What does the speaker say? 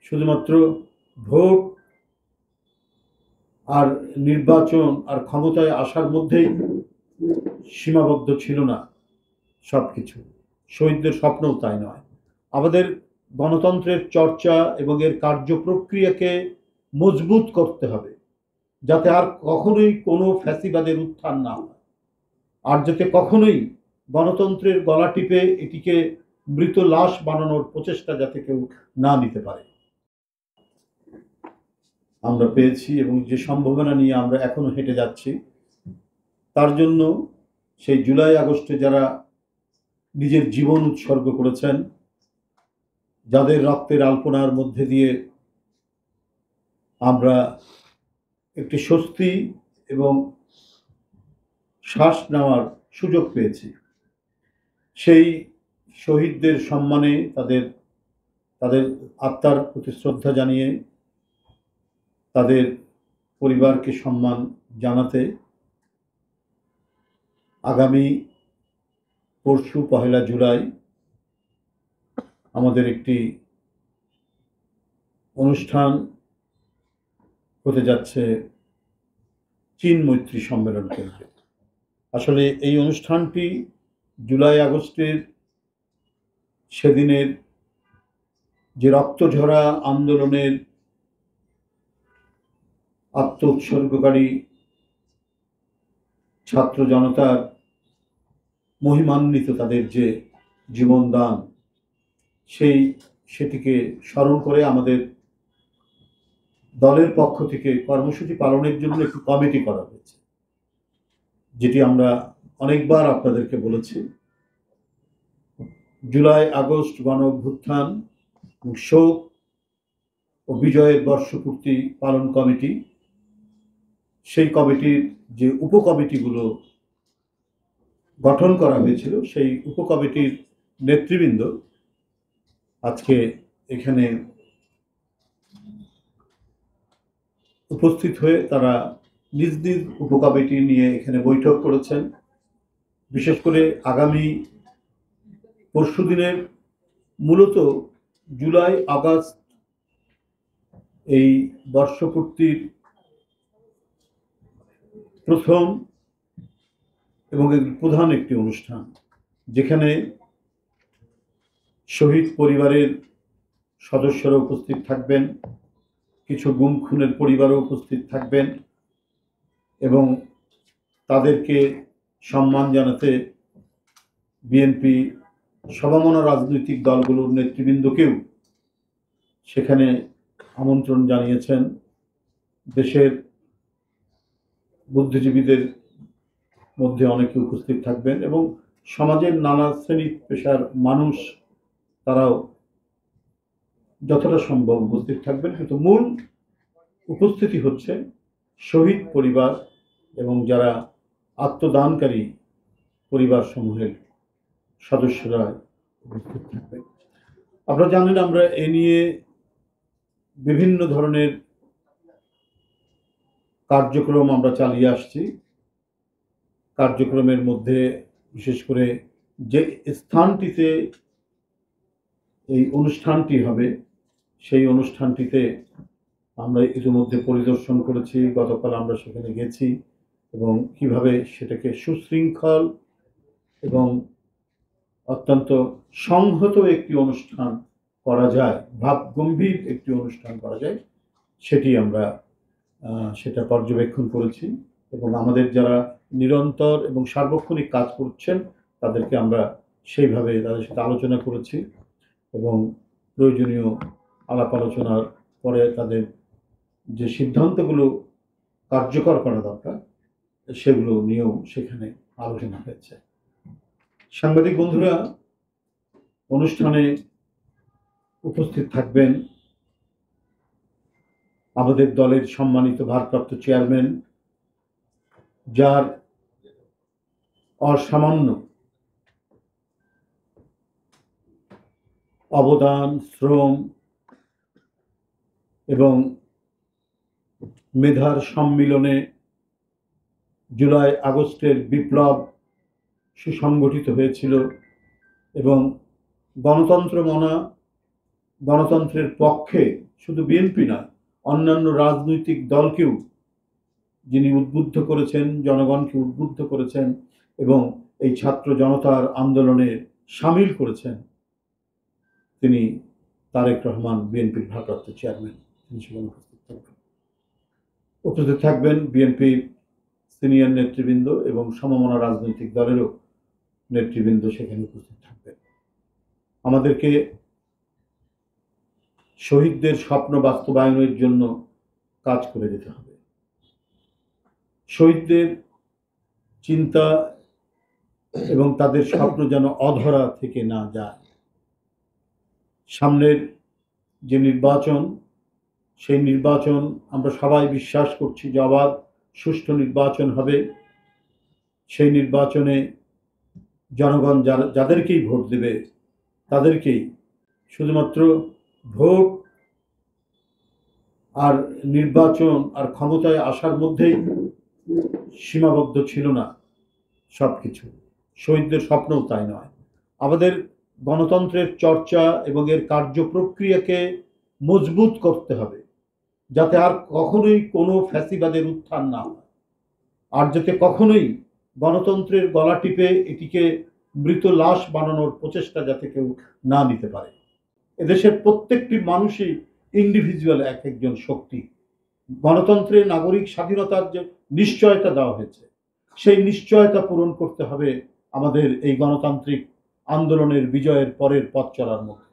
শুধুমাত্র ভোট আর নির্বাচন আর ক্ষমতায় আসার মধ্যেই সীমাবদ্ধ ছিল না সবকিছু। শহীদদের স্বপ্নও তাই নয়। আমাদের গণতন্ত্রের চর্চা এবং এর কার্যপ্রক্রিয়াকে মজবুত করতে হবে, যাতে আর কখনোই কোনো ফ্যাসিবাদের উত্থান না হয়, আর যাতে কখনোই গণতন্ত্রের গলা টিপে এটিকে মৃত লাশ বানানোর প্রচেষ্টা যাতে কেউ না নিতে পারে। আমরা পেয়েছি এবং যে সম্ভাবনা নিয়ে আমরা এখনো হেঁটে যাচ্ছি, তার জন্য সেই জুলাই আগস্টে যারা নিজের জীবন উৎসর্গ করেছেন, যাদের রক্তের আলপনার মধ্যে দিয়ে আমরা একটি স্বস্তি এবং শ্বাস নেওয়ার সুযোগ পেয়েছি, সেই শহীদদের সম্মানে তাদের আত্মার প্রতি শ্রদ্ধা জানিয়ে তাদের পরিবারকে সম্মান জানাতে আগামী পরশু 1 জুলাই আমাদের একটি অনুষ্ঠান হতে যাচ্ছে চীন মৈত্রী সম্মেলন কেন্দ্রে। আসলে এই অনুষ্ঠানটি জুলাই আগস্টের সেদিনের যে রক্তঝরা আন্দোলনের আত্ম উৎসর্গকারী ছাত্র জনতার মহিমান্বিত তাদের যে জীবনদান, সেটিকে স্মরণ করে আমাদের দলের পক্ষ থেকে কর্মসূচি পালনের জন্য একটি কমিটি করা হয়েছে, যেটি আমরা অনেকবার আপনাদেরকে বলেছি। জুলাই আগস্ট গণ অভ্যুত্থান শোক ও বিজয়ের বর্ষপূর্তি পালন কমিটি, সেই কমিটির যে উপকমিটিগুলো গঠন করা হয়েছিল, সেই উপকমিটির নেতৃবৃন্দ আজকে এখানে উপস্থিত হয়ে তারা নিজ নিজ উপকমিটি নিয়ে এখানে বৈঠক করেছেন। বিশেষ করে আগামী পরশুদিনের মূলত জুলাই আগস্ট এই বর্ষপূর্তির প্রথম এবং প্রধান একটি অনুষ্ঠান, যেখানে শহীদ পরিবারের সদস্যরা উপস্থিত থাকবেন, কিছু গুম খুনের পরিবারও উপস্থিত থাকবেন এবং তাদেরকে সম্মান জানাতে বিএনপি সমমনা রাজনৈতিক দলগুলোর নেতৃবৃন্দকেও সেখানে আমন্ত্রণ জানিয়েছেন। দেশের বুদ্ধিজীবীদের মধ্যে অনেকে উপস্থিত থাকবেন এবং সমাজের নানা শ্রেণী পেশার মানুষ তারাও যতটা সম্ভব উপস্থিত থাকবেন, কিন্তু মূল উপস্থিতি হচ্ছে শহীদ পরিবার এবং যারা আত্মদানকারী পরিবার সমূহের সদস্যরা উপস্থিত থাকবেন। আপনারা জানেন আমরা এ নিয়ে বিভিন্ন ধরনের কার্যক্রম আমরা চালিয়ে আসছি। কার্যক্রমের মধ্যে বিশেষ করে যে স্থানটিতে এই অনুষ্ঠানটি হবে, সেই অনুষ্ঠানটিতে আমরা ইতিমধ্যে পরিদর্শন করেছি। গতকাল আমরা সেখানে গেছি এবং কিভাবে সেটাকে সুশৃঙ্খল এবং অত্যন্ত সংহত একটি অনুষ্ঠান করা যায়, ভাবগম্ভীর একটি অনুষ্ঠান করা যায়, সেটা পর্যবেক্ষণ করেছি এবং আমাদের যারা নিরন্তর এবং সার্বক্ষণিক কাজ করছেন তাদেরকে আমরা সেইভাবে তাদের সাথে আলোচনা করেছি এবং প্রয়োজনীয় আলাপ আলোচনার পরে তাদের যে সিদ্ধান্তগুলো কার্যকর করা দরকার সেগুলো নিয়েও সেখানে আলোচনা হয়েছে। সাংবাদিক বন্ধুরা, অনুষ্ঠানে উপস্থিত থাকবেন আমাদের দলের সম্মানিত ভারপ্রাপ্ত চেয়ারম্যান, যার অসামান্য অবদান, শ্রম এবং মেধার সম্মিলনে জুলাই আগস্টের বিপ্লব সুসংগঠিত হয়েছিল এবং গণতন্ত্র মনা গণতন্ত্রের পক্ষে শুধু বিএনপি নয়, অন্যান্য রাজনৈতিক দলকেও যিনি উদ্বুদ্ধ করেছেন, জনগণকে উদ্বুদ্ধ করেছেন এবং এই ছাত্র জনতার আন্দোলনে সামিল করেছেন, তিনি তারেক রহমান, বিএনপির ভারপ্রাপ্ত চেয়ারম্যান। তিনি সেখানে উপস্থিত থাকবেন বিএনপির সিনিয়র নেতৃবৃন্দ এবং সমমনা রাজনৈতিক দলেরও নেতৃবৃন্দ সেখানে উপস্থিত থাকবেন। আমাদেরকে শহীদদের স্বপ্ন বাস্তবায়নের জন্য কাজ করে যেতে হবে। শহীদদের চিন্তা এবং তাদের স্বপ্ন যেন অধরা থেকে না যায়। সামনের যে নির্বাচন, সেই নির্বাচন আমরা সবাই বিশ্বাস করছি যে অবাধ সুষ্ঠু নির্বাচন হবে। সেই নির্বাচনে জনগণ যাদেরকেই ভোট দেবে তাদেরকেই শুধুমাত্র ভোট আর নির্বাচন আর ক্ষমতায় আসার মধ্যেই সীমাবদ্ধ ছিল না সবকিছু। শহীদদের স্বপ্নও তাই নয়। আমাদের গণতন্ত্রের চর্চা এবং এর কার্য প্রক্রিয়াকে মজবুত করতে হবে, যাতে আর কখনোই কোনো ফ্যাসিবাদের উত্থান না হয়, আর যাতে কখনোই গণতন্ত্রের গলা টিপে এটিকে মৃত লাশ বানানোর প্রচেষ্টা যাতে কেউ না নিতে পারে। এদেশের প্রত্যেকটি মানুষই ইন্ডিভিজুয়াল এক একজন শক্তি। গণতন্ত্রে নাগরিক স্বাধীনতার যে নিশ্চয়তা দেওয়া হয়েছে, সেই নিশ্চয়তা পূরণ করতে হবে আমাদের এই গণতান্ত্রিক আন্দোলনের বিজয়ের পরের পথ চলার মধ্যে।